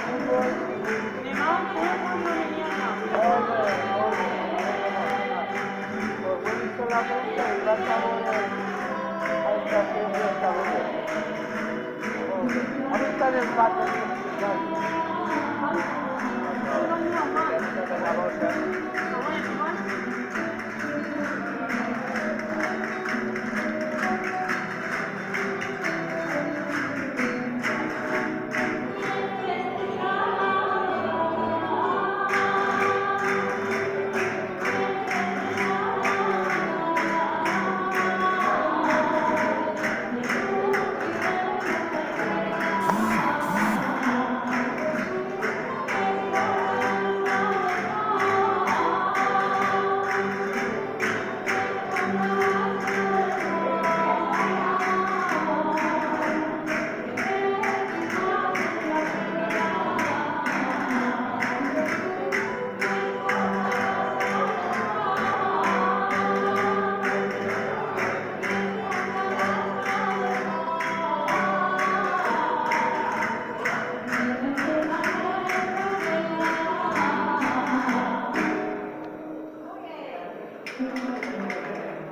fútbol. Demà un fútbol no veniamo. Pues voy solamente y vas a ver a esta gente de esta vez. Ahorita en el patio de Non lo mio, ma... la bolsa. Ma